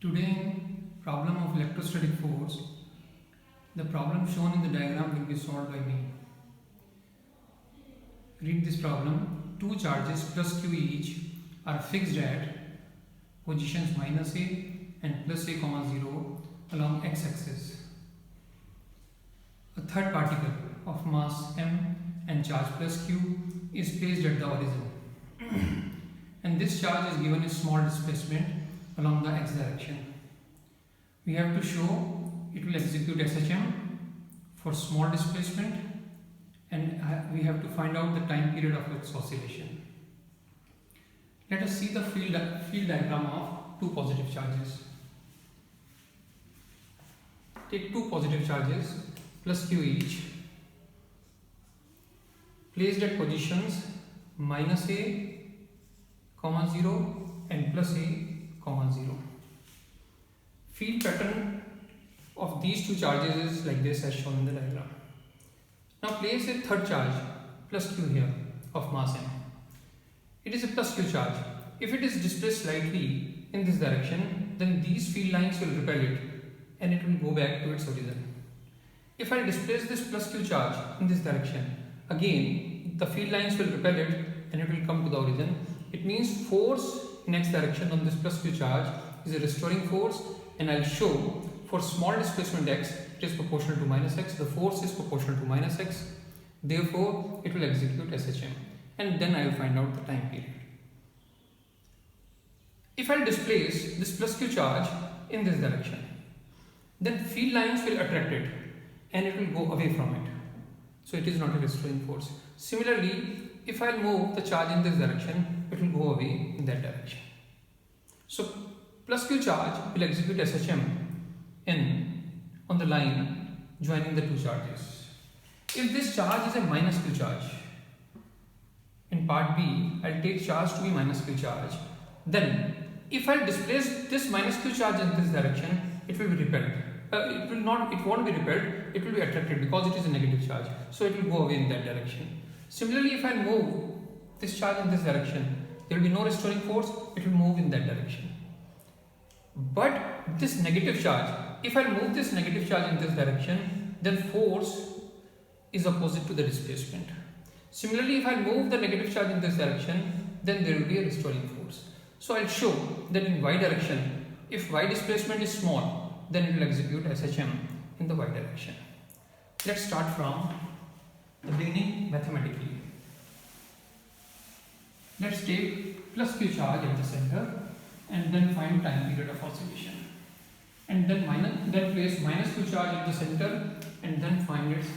Today in problem of electrostatic force, the problem shown in the diagram will be solved by me. Read this problem. Two charges plus q each are fixed at positions minus a and plus a comma 0 along x-axis. A third particle of mass m and charge plus q is placed at the origin and this charge is given a small displacement along the x direction. We have to show it will execute SHM for small displacement, and we have to find out the time period of its oscillation. Let us see the field diagram of two positive charges. Take two positive charges plus q each, placed at positions minus a comma 0 and plus a comma 0. Field pattern of these two charges is like this as shown in the diagram. Now place a third charge plus q here of mass m. It is a plus q charge. If it is displaced slightly in this direction, then these field lines will repel it and it will go back to its origin. If I displace this plus q charge in this direction, again the field lines will repel it and it will come to the origin. It means force in x direction on this plus q charge is a restoring force, and I'll show for small displacement x it is proportional to minus x, the force is proportional to minus x, therefore it will execute SHM, and then I will find out the time period. If I displace this plus q charge in this direction, then field lines will attract it and it will go away from it, so it is not a restoring force. Similarly, if I move the charge in this direction, it will go away in that direction. So plus q charge will execute SHM on the line joining the two charges. If this charge is a minus q charge, in part B I'll take charge to be minus q charge, then if I displace this minus q charge in this direction, it will be repelled. It won't be repelled, it will be attracted because it is a negative charge, so it will go away in that direction. Similarly, if I move this charge in this direction, there will be no restoring force, it will move in that direction. But this negative charge, if I move this negative charge in this direction, then force is opposite to the displacement. Similarly, if I move the negative charge in this direction, then there will be a restoring force. So I'll show that in y direction, if y displacement is small, then it will execute SHM in the y direction. Let's start from the beginning mathematically. Let's take plus q charge at the center and then find time period of oscillation, and then place minus q charge at the center and then find its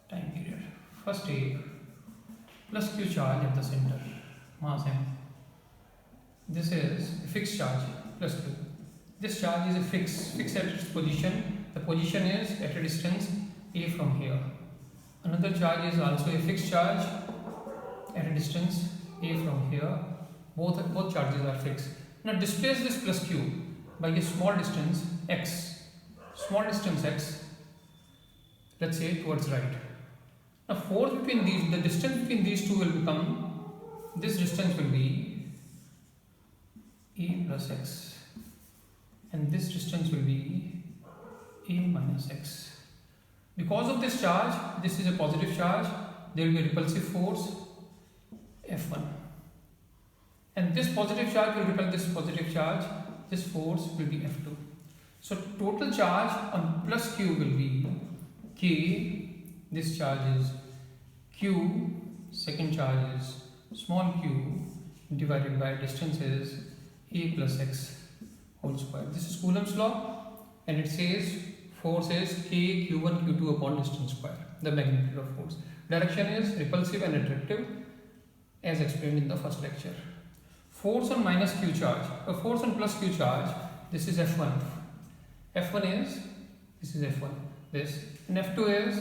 time period. First take plus q charge at the center, mass m. This is a fixed charge plus q. This charge is a fixed at its position. The position is at a distance a from here. Another charge is also a fixed charge at a distance a from here. Both charges are fixed. Now displace this plus q by a small distance x. Small distance x, let's say towards right. Now force between these, the distance between these two will become, this distance will be a plus x, and this distance will be a minus x. Because of this charge, this is a positive charge, there will be a repulsive force F1. And this positive charge will repel this positive charge, this force will be F2. So total charge on plus q will be K, this charge is Q, second charge is small q, divided by distance is A plus x whole square. This is Coulomb's law, and it says force is K Q1 Q2 upon distance square, the magnitude of force. Direction is repulsive and attractive as explained in the first lecture. Force on minus q charge, force on plus q charge, this is F1. F1 is, this is F1, this, and F2 is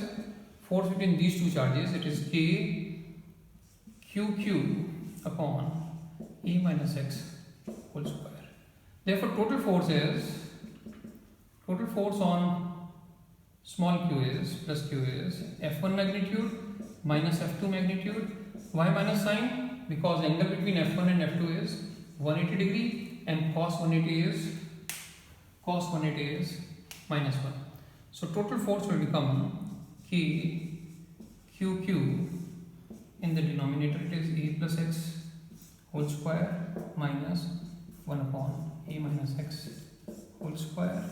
force between these two charges, it is K QQ upon E minus x whole square. Therefore total force on small q is, plus q is F1 magnitude minus F2 magnitude. Why minus sign? Because angle between F1 and F2 is 180 degree and cos 180 is cos 180 is -1. So total force will become K QQ. In the denominator it is A plus X whole square minus 1 upon A minus X whole square.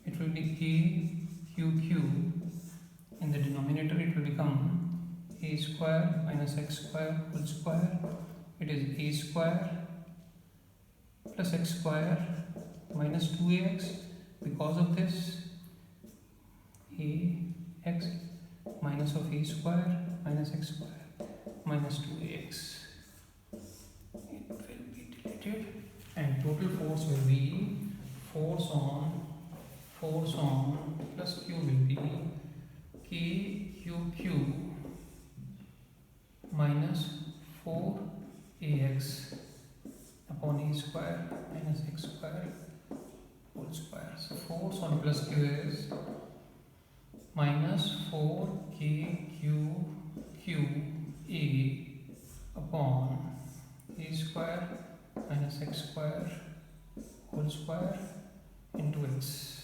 It will be K QQ. In the denominator it will become A square minus X square whole square. It is A square plus X square minus 2AX. Because of this, AX minus of A square minus X square minus 2AX. It will be deleted, and total force will be force on plus Q will be KQQ minus 4AX upon A square minus X square whole square. So force on plus Q is minus 4KQQA upon A square minus X square whole square into X.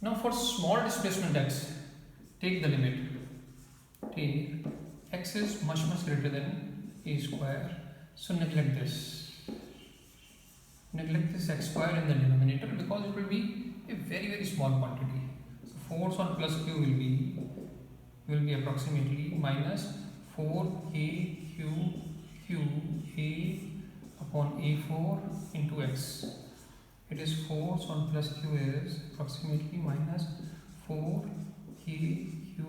Now for small displacement X, take the limit. Take X is much greater than A square. So neglect this. Neglect this X square in the denominator because it will be a very small quantity. So force on plus Q will be approximately minus 4KQQA upon A4 into X. It is force on plus Q is approximately minus 4KQQ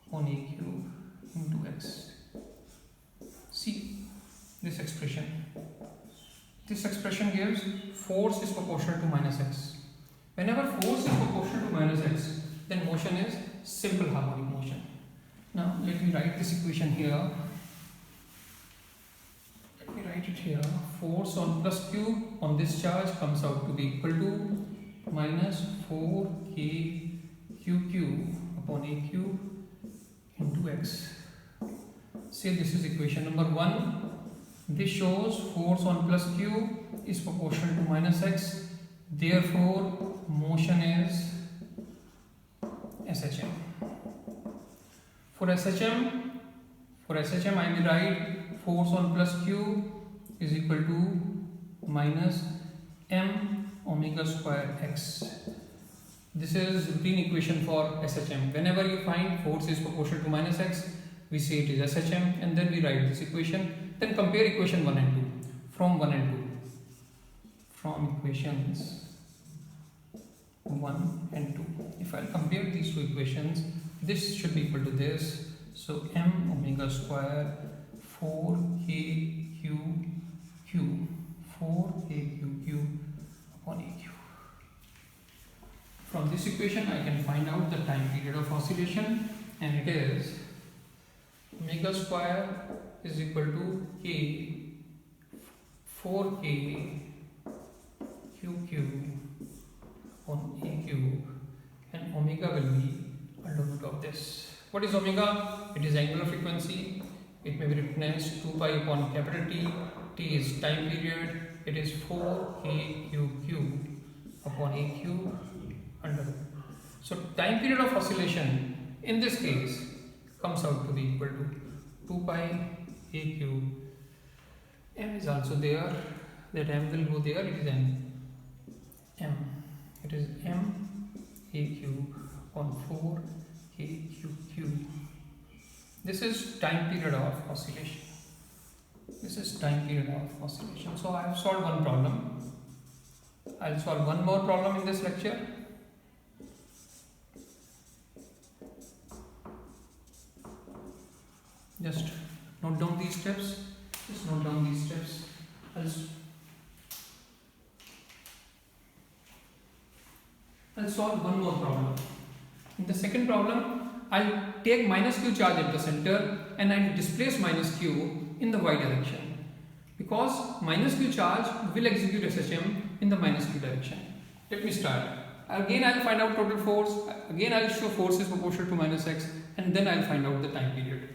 upon A cube into X. See this expression. This expression gives force is proportional to minus X. Whenever force is proportional to minus X, then motion is simple harmonic motion. Now let me write this equation here. Let me write it here. Force on plus Q on this charge comes out to be equal to minus 4KQQ upon A cube into X. Say this is equation number 1. This shows force on plus Q is proportional to minus X. Therefore, motion is SHM. For SHM I will write force on plus Q is equal to minus m omega square X. This is routine equation for SHM. Whenever you find force is proportional to minus X, we say it is SHM, and then we write this equation. Then compare equation 1 and 2. From 1 and 2. From equations 1 and 2. If I compare these two equations, this should be equal to this. So m omega square 4KQQ upon AQ. From this equation I can find out the time period of oscillation, and it is omega square is equal to K 4KQQ on A cube, and omega will be under root of this. What is omega? It is angular frequency. It may be written as 2 pi upon capital T. T is time period. It is 4KQQ upon A cube under root. So time period of oscillation in this case comes out to be equal to 2 pi A cube. M is also there. That M will go there. It is M. It is M A cube on 4KQQ. This is time period of oscillation. So I have solved one problem. I'll solve one more problem in this lecture. Just note down these steps. I'll solve one more problem. In the second problem, I'll take minus q charge at the center and I'll displace minus q in the y direction, because minus q charge will execute SHM in the minus q direction. Let me start. Again I'll find out total force. Again I'll show force is proportional to minus x, and then I'll find out the time period.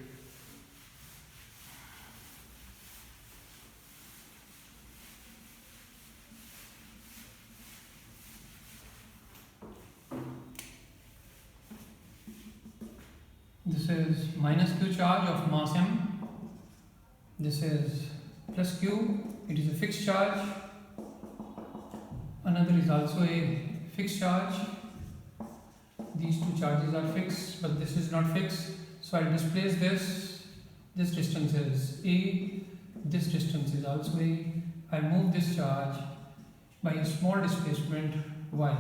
This is minus q charge of mass m. This is plus q. It is a fixed charge. Another is also a fixed charge. These two charges are fixed, but this is not fixed. So I'll displace this. This distance is a. This distance is also a. I move this charge by a small displacement y,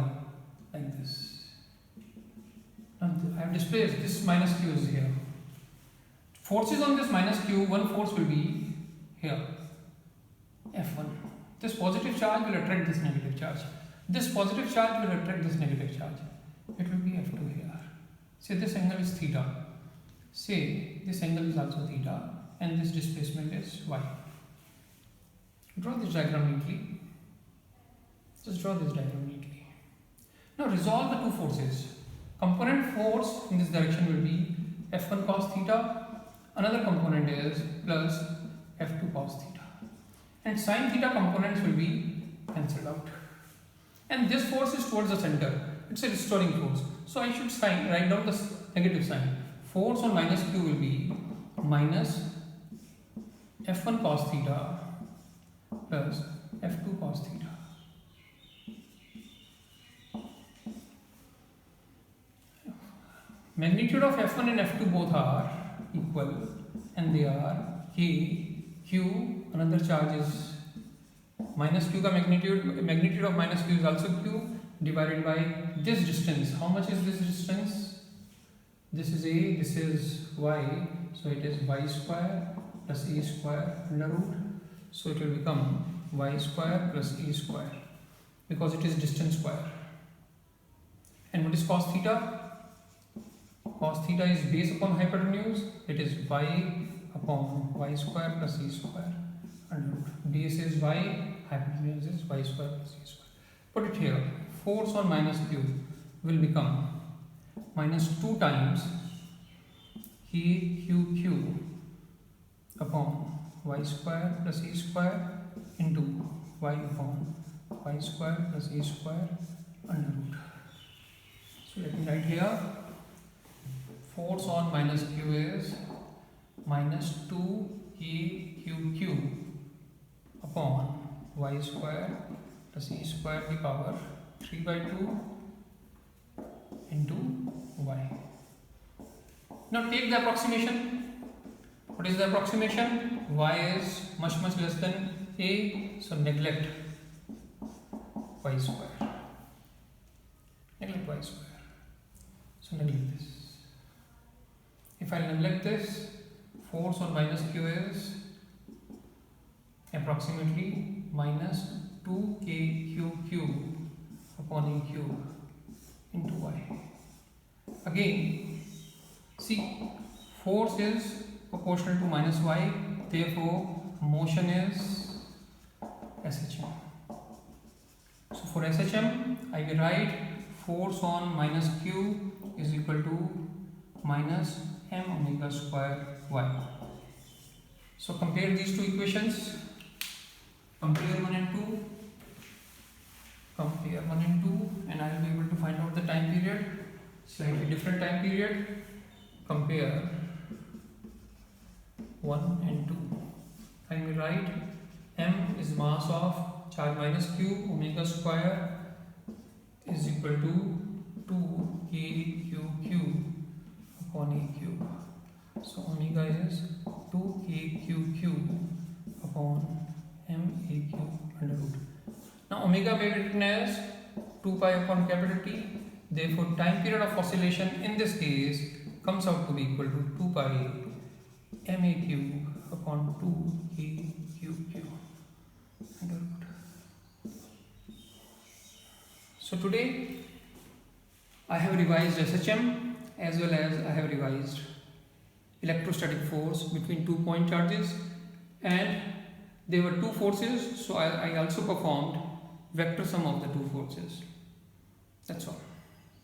like this. Now I have displaced this minus q is here. Forces on this minus q, one force will be here, F1. This positive charge will attract this negative charge. This positive charge will attract this negative charge. It will be F2 here. Say this angle is theta. Say this angle is also theta, and this displacement is y. Draw this diagram neatly. Just draw this diagram neatly. Now resolve the two forces. Component force in this direction will be F1 cos theta. Another component is plus F2 cos theta. And sin theta components will be cancelled out. And this force is towards the center. It's a restoring force. So I should write down the negative sign. Force on minus q will be minus F1 cos theta plus F2 cos theta. Magnitude of F1 and F2 both are equal, and they are K, Q, another charge is minus Q ka magnitude of minus Q is also Q, divided by this distance. How much is this distance? This is A, this is Y, so it is Y square plus A square under root. So it will become Y square plus A square, because it is distance square. And what is cos theta? Cos theta is base upon hypotenuse. It is y upon y square plus e square under root. Base is y, hypotenuse is y square plus e square. Put it here. Force on minus q will become minus 2 times KQQ upon y square plus e square into y upon y square plus e square under root. So let me write here. Force on minus q is minus 2KQQ upon y square plus e square to the power 3 by 2 into y. Now take the approximation. What is the approximation? Y is much less than a, so neglect y square. Neglect y square. So neglect this. If I neglect this, force on minus q is approximately minus 2KQQ upon a cube into y. Again, see, force is proportional to minus y, therefore motion is SHM. So for SHM, I will write force on minus q is equal to minus m omega square y. So compare these two equations. Compare 1 and 2. Compare 1 and 2, and I will be able to find out the time period. Slightly different time period. Compare 1 and 2. I will write m is mass of charge minus q, omega square is equal to 2KQQ upon a cube. So omega is 2KQQ upon MA cube under root. Now omega may be written as 2 pi upon capital T. Therefore time period of oscillation in this case comes out to be equal to 2 pi MA cube upon 2KQQ under root. So today I have revised SHM as well as I have revised electrostatic force between 2 point charges, and there were two forces, so I also performed vector sum of the two forces. That's all.